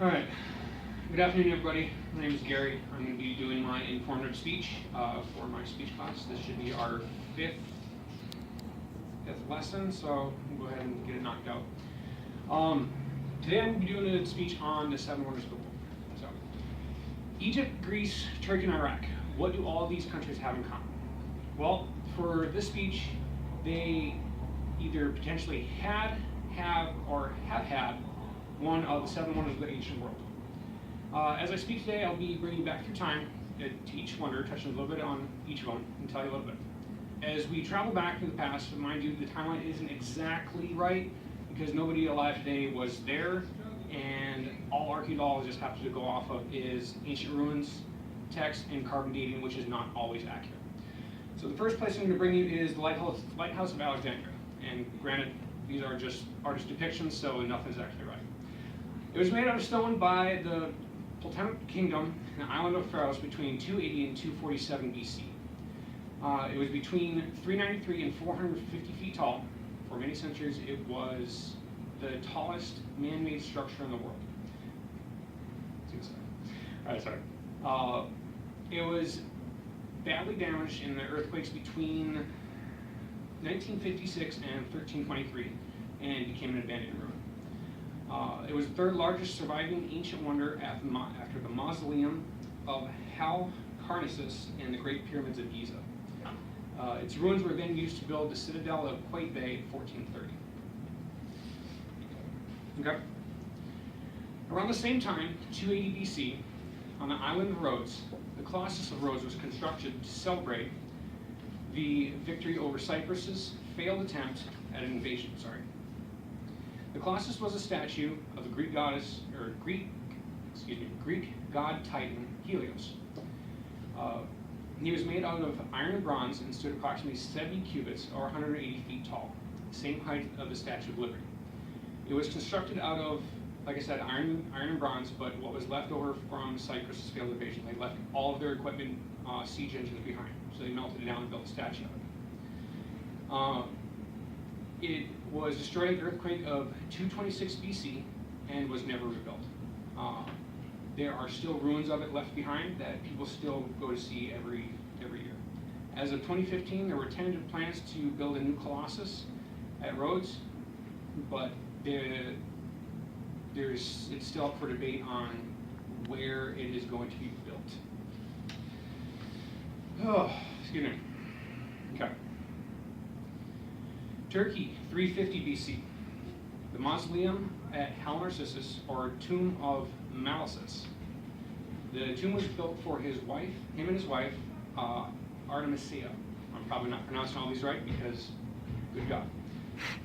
Alright, good afternoon everybody. My name is Gary. I'm going to be doing my informative speech for my speech class. This should be our fifth lesson, so we'll go ahead and get it knocked out. Today I'm going to be doing a speech on the seven wonders of the world. So, Egypt, Greece, Turkey, and Iraq. What do all these countries have in common? Well, for this speech, they either potentially have, or have had one of the seven wonders of the ancient world. As I speak today, I'll be bringing back through time to each wonder, touching a little bit on each of them, and tell you a little bit. As we travel back to the past, mind you, the timeline isn't exactly right, because nobody alive today was there, and all archaeologists have to go off of is ancient ruins, text, and carbon dating, which is not always accurate. So the first place I'm going to bring you is the Lighthouse of Alexandria. And granted, these are just artist depictions, so nothing's actually right. It was made out of stone by the Ptolemaic Kingdom in the island of Pharos between 280 and 247 BC. It was between 393 and 450 feet tall. For many centuries, it was the tallest man-made structure in the world. Alright, sorry. It was badly damaged in the earthquakes between 1956 and 1323 and became an abandoned ruin. It was the third largest surviving ancient wonder after the mausoleum of Halicarnassus and the Great Pyramids of Giza. Its ruins were then used to build the citadel of Quaitbay in 1430. Okay. Around the same time, 280 BC, on the island of Rhodes, the Colossus of Rhodes was constructed to celebrate the victory over Cyprus's failed attempt at an invasion. The Colossus was a statue of the Greek god Titan Helios. He was made out of iron and bronze and stood approximately 70 cubits, or 180 feet tall, the same height of the Statue of Liberty. It was constructed out of, like I said, iron and bronze, but what was left over from Cyprus's failed invasion. They left all of their equipment, siege engines behind, so they melted it down and built a statue of it. It was destroyed in the earthquake of 226 BC and was never rebuilt. There are still ruins of it left behind that people still go to see every year. As of 2015, there were tentative plans to build a new Colossus at Rhodes, but it's still up for debate on where it is going to be built. Oh, excuse me. Okay. Turkey, 350 BC. The mausoleum at Halicarnassus, or Tomb of Malisus. The tomb was built for him and his wife, Artemisia. I'm probably not pronouncing all these right because, good God.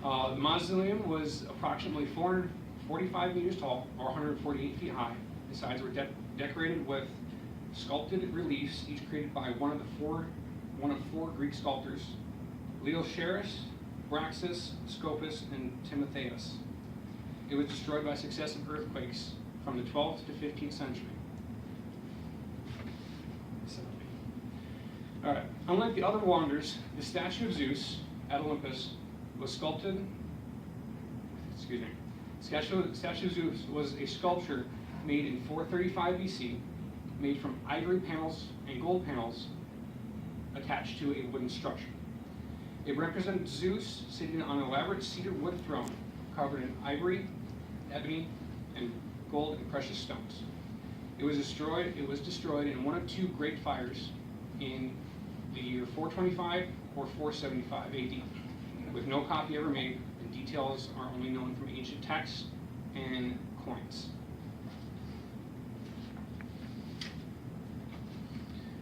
The mausoleum was approximately 445 meters tall, or 148 feet high. The sides were decorated with sculpted reliefs, each created by one of four Greek sculptors: Leocharis, Braxus, Scopas, and Timotheus. It was destroyed by successive earthquakes from the 12th to 15th century. Alright, unlike the other wonders, the statue of Zeus at Olympus was sculpted. Statue of Zeus was a sculpture made in 435 BC, made from ivory panels and gold panels attached to a wooden structure. It represented Zeus sitting on an elaborate cedar wood throne covered in ivory, ebony, and gold and precious stones. It was destroyed in one of two great fires in the year 425 or 475 AD, with no copy ever made, and details are only known from ancient texts and coins.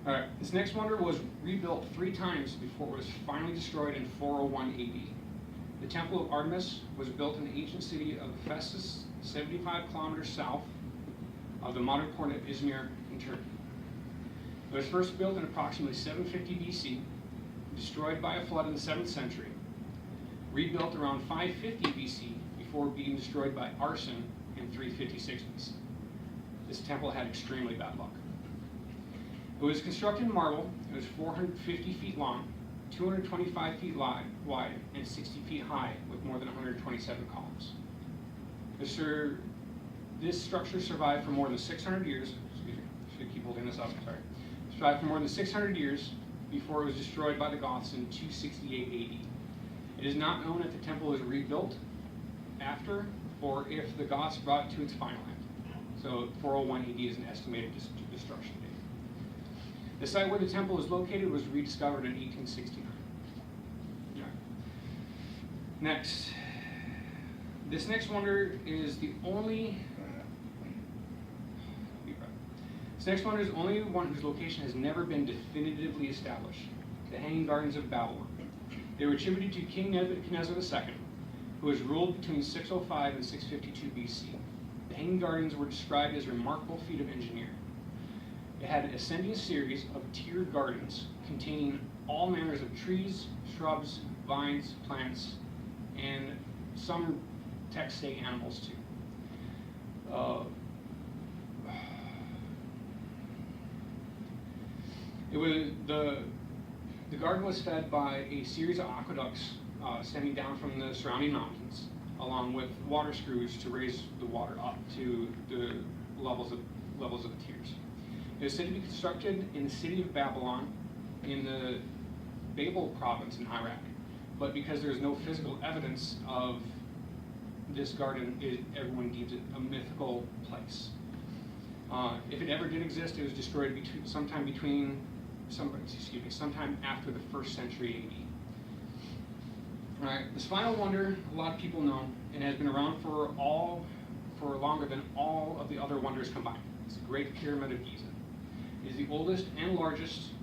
Alright, this next wonder was rebuilt 3 times before it was finally destroyed in 401 AD. The Temple of Artemis was built in the ancient city of Ephesus, 75 kilometers south of the modern port of Izmir in Turkey. It was first built in approximately 750 BC, destroyed by a flood in the 7th century, rebuilt around 550 BC before being destroyed by arson in 356 BC. This temple had extremely bad luck. It was constructed in marble. It was 450 feet long, 225 feet wide, and 60 feet high, with more than 127 columns. This structure survived for more than 600 years. Excuse me, should keep holding this up, sorry. Survived for more than 600 years before it was destroyed by the Goths in 268 AD. It is not known if the temple was rebuilt after or if the Goths brought it to its final end. So 401 AD is an estimated destruction date. The site where the temple is located was rediscovered in 1869. Yeah. Next. This next wonder is the only. This next wonder is only one whose location has never been definitively established. The Hanging Gardens of Babylon. They were attributed to King Nebuchadnezzar II, who has ruled between 605 and 652 BC. The Hanging Gardens were described as a remarkable feat of engineering. It had an ascending series of tiered gardens containing all manners of trees, shrubs, vines, plants, and some texts say animals too. The garden was fed by a series of aqueducts stemming down from the surrounding mountains, along with water screws to raise the water up to the levels of the tiers. It was said to be constructed in the city of Babylon in the Babel province in Iraq, but because there is no physical evidence of this garden, everyone deems it a mythical place. If it ever did exist, it was destroyed sometime after the 1st century AD. All right, this final wonder, a lot of people know, and has been around for longer than all of the other wonders combined. It's the Great Pyramid of Giza. It is the oldest and largest.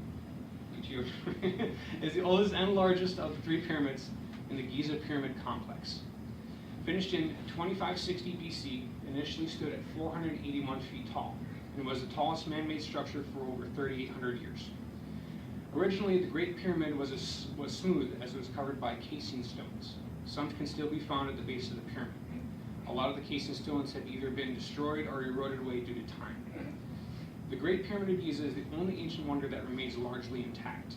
It's the oldest and largest of the 3 pyramids in the Giza Pyramid Complex. Finished in 2560 BC, initially stood at 481 feet tall, and was the tallest man-made structure for over 3,800 years. Originally, the Great Pyramid was smooth as it was covered by casing stones. Some can still be found at the base of the pyramid. A lot of the casing stones have either been destroyed or eroded away due to time. The Great Pyramid of Giza is the only ancient wonder that remains largely intact.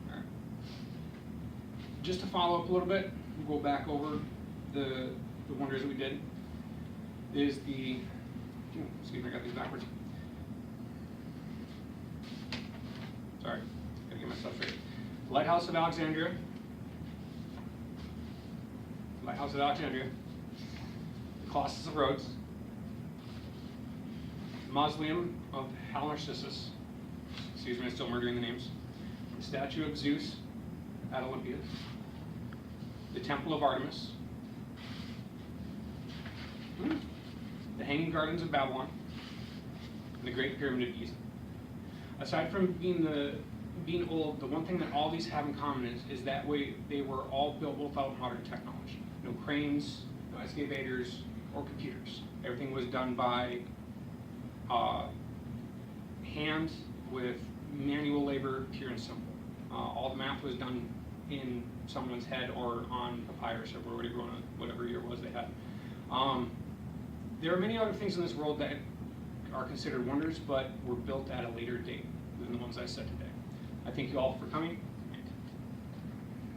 Right. Just to follow up a little bit, we'll go back over the wonders that we did. Is the, excuse me, I got these backwards. Sorry, gotta get myself straight. Lighthouse of Alexandria. Lighthouse of Alexandria. The Colossus of Rhodes. The Mausoleum of Hal-Narcissus. Excuse me, I'm still murdering the names. The statue of Zeus at Olympia. The Temple of Artemis. The Hanging Gardens of Babylon. And the Great Pyramid of Giza. Aside from being old, the one thing that all these have in common is that way they were all built without modern technology. No cranes, no excavators, or computers. Everything was done by hand with manual labor, pure and simple. All the math was done in someone's head or on papyrus or whatever year it was they had. There are many other things in this world that are considered wonders, but were built at a later date than the ones I said today. I thank you all for coming.